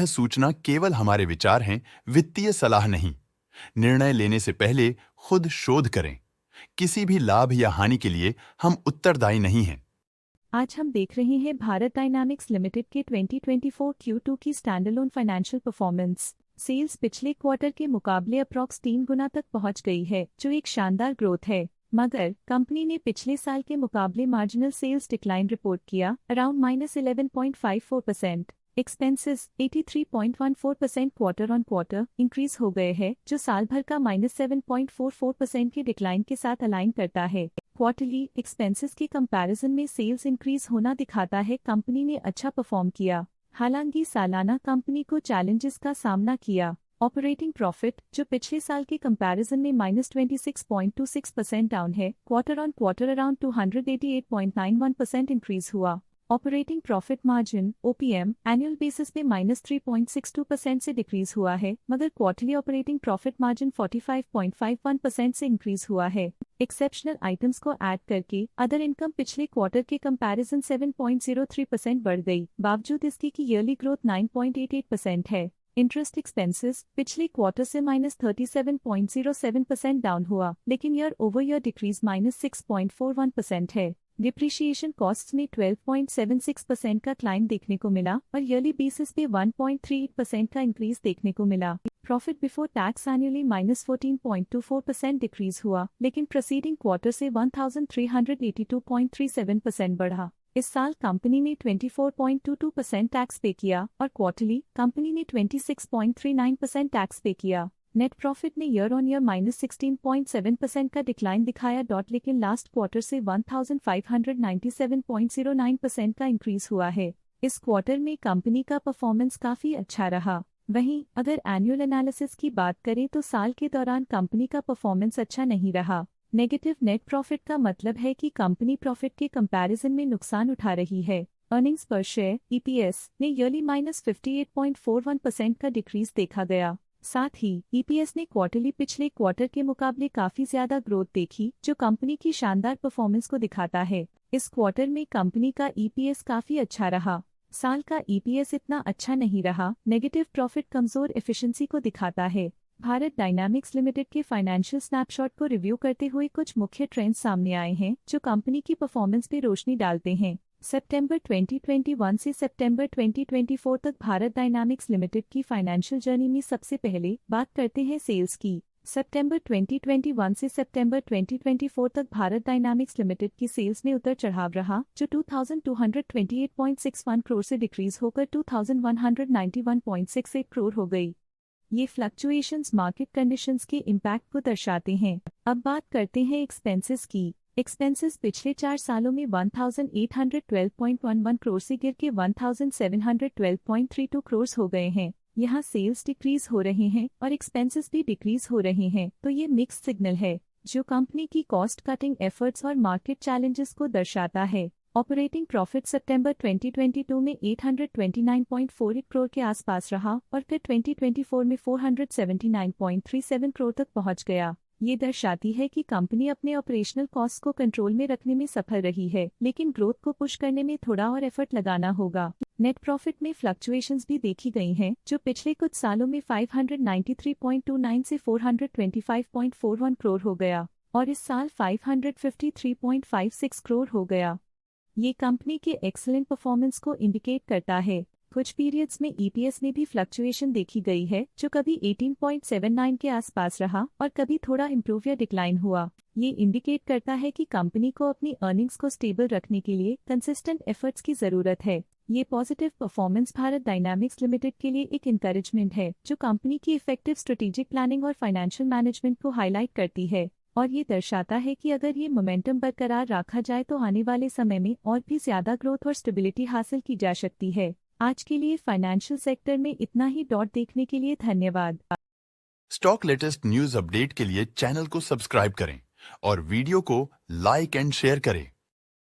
सूचना केवल हमारे विचार हैं, वित्तीय सलाह नहीं। निर्णय लेने से पहले खुद शोध करें। किसी भी लाभ या हानि के लिए हम उत्तरदायी नहीं हैं। आज हम देख रहे हैं भारत डायनामिक्स लिमिटेड के 2024 Q2 की स्टैंडअलोन फाइनेंशियल परफॉर्मेंस। सेल्स पिछले क्वार्टर के मुकाबले अप्रॉक्स 3 गुना तक पहुंच गई है, जो एक शानदार ग्रोथ है। मगर कंपनी ने पिछले साल के मुकाबले मार्जिनल सेल्स डिक्लाइन रिपोर्ट किया, around -11.54%। Expenses 83.14% quarter on quarter increase हो गए हैं, जो साल भर का -7.44% के डिक्लाइन के साथ अलाइन करता है। क्वार्टरली एक्सपेंसेस के कंपैरिजन में सेल्स इंक्रीज होना दिखाता है कंपनी ने अच्छा परफॉर्म किया। हालांकि सालाना कंपनी को चैलेंजेस का सामना किया। ऑपरेटिंग प्रॉफिट, जो पिछले साल के कंपैरिजन में -26.26% डाउन है, quarter on quarter around 288.91% increase हुआ। Operating profit margin OPM annual basis पे -3.62% से डिक्रीज हुआ है, मगर क्वार्टरली ऑपरेटिंग प्रॉफिट मार्जिन 45.51% से इंक्रीज हुआ है। एक्सेप्शनल आइटम्स को ऐड करके अदर इनकम पिछले क्वार्टर के कंपैरिजन 7.03% बढ़ गई, बावजूद इसकी कि ईयरली ग्रोथ 9.88% है। इंटरेस्ट एक्सपेंसेस पिछले क्वार्टर से -37.07% डाउन हुआ, लेकिन ईयर ओवर ईयर डिक्रीज -6.41% है। डिप्रिशिएशन कॉस्ट्स में 12.76% का क्लाइम देखने को मिला और ईयरली बेसिस पे 1.38% का इंक्रीज देखने को मिला। Profit before tax annually -14.24% decrease हुआ, लेकिन प्रीसीडिंग क्वार्टर से 1382.37% बढ़ा। इस साल कंपनी ने 24.22% टैक्स पे किया और क्वार्टरली कंपनी ने 26.39% टैक्स पे किया। नेट प्रॉफिट ने ईयर ऑन ईयर -16.7% का डिक्लाइन दिखाया, लेकिन लास्ट क्वार्टर से 1597.09% का इंक्रीज हुआ है। इस क्वार्टर में कंपनी का परफॉर्मेंस काफी अच्छा रहा। वहीं अगर एनुअल एनालिसिस की बात करें तो साल के दौरान कंपनी का परफॉर्मेंस अच्छा नहीं रहा। नेगेटिव नेट प्रॉफिट का मतलब है कि कंपनी प्रॉफिट के कंपैरिजन में नुकसान उठा रही है। अर्निंग्स पर शेयर EPS ने ईयरली -58.41% का डिक्रीज देखा गया। साथ ही EPS ने क्वार्टरली पिछले क्वार्टर के मुकाबले काफी ज्यादा ग्रोथ देखी, जो कंपनी की शानदार परफॉर्मेंस को दिखाता है। इस क्वार्टर में कंपनी का EPS काफी अच्छा रहा। साल का EPS इतना अच्छा नहीं रहा। नेगेटिव प्रॉफिट कमजोर एफिशिएंसी को दिखाता है। भारत डायनामिक्स लिमिटेड के फाइनेंशियल स्नैपशॉट को रिव्यू करते हुए कुछ मुख्य ट्रेंड्स सामने आए हैं, जो कंपनी की परफॉर्मेंस पे रोशनी डालते हैं। सितंबर 2021 से सितंबर 2024 तक भारत डायनामिक्स लिमिटेड की फाइनेंशियल जर्नी में सबसे पहले बात करते हैं सेल्स की। सितंबर 2021 से सितंबर 2024 तक भारत डायनामिक्स लिमिटेड की सेल्स में उतर चढ़ाव रहा, जो 2228.61 करोड़ से डिक्रीज होकर 2191.68 करोड़ हो गई। ये फ्लक्चुएशंस मार्केट कंडीशंस के इम्पैक्ट को दर्शाते हैं। अब बात करते हैं एक्सपेंसेस की। एक्सपेंसेस पिछले 4 सालों में 1812.11 करोड़ से गिर के 1712.32 करोड़ हो गए हैं। यहाँ सेल्स डिक्रीज हो रहे हैं और एक्सपेंसेस भी डिक्रीज हो रहे हैं, तो ये मिक्स सिग्नल है, जो कंपनी की कॉस्ट कटिंग एफर्ट्स और मार्केट चैलेंजेस को दर्शाता है। ऑपरेटिंग प्रॉफिट सितंबर 2022 में 829.48 करोड़ के आसपास रहा और फिर 2024 में 479.37 करोड़ तक पहुंच गया। ये दर्शाती है कि कंपनी अपने ऑपरेशनल कॉस्ट को कंट्रोल में रखने में सफल रही है, लेकिन ग्रोथ को पुश करने में थोड़ा और एफर्ट लगाना होगा। नेट प्रॉफिट में फ्लक्चुएशंस भी देखी गई हैं, जो पिछले कुछ सालों में 593.29 से 425.41 करोड़ हो गया और इस साल 553.56 करोड़ हो गया। ये कंपनी के एक्सीलेंट परफॉर्मेंस को इंडिकेट करता है। कुछ पीरियड्स में EPS में भी फ्लक्चुएशन देखी गई है, जो कभी 18.79 के आसपास रहा और कभी थोड़ा इम्प्रूव या डिक्लाइन हुआ। ये इंडिकेट करता है कि कंपनी को अपनी अर्निंग्स को स्टेबल रखने के लिए कंसिस्टेंट एफर्ट्स की जरूरत है। ये positive performance Bharat dynamics limited के लिए एक इंकरेजमेंट है, जो कंपनी की इफेक्टिव स्ट्रेटेजिक प्लानिंग और फाइनेंशियल मैनेजमेंट को हाईलाइट करती है और ये दर्शाता है कि अगर ये मोमेंटम बरकरार रखा जाए तो आने वाले समय में और भी ज्यादा ग्रोथ और स्टेबिलिटी हासिल की जा सकती है। आज के लिए फाइनेंशियल सेक्टर में इतना ही। देखने के लिए धन्यवाद। स्टॉक लेटेस्ट न्यूज अपडेट के लिए चैनल को सब्सक्राइब करें और वीडियो को लाइक एंड शेयर करें।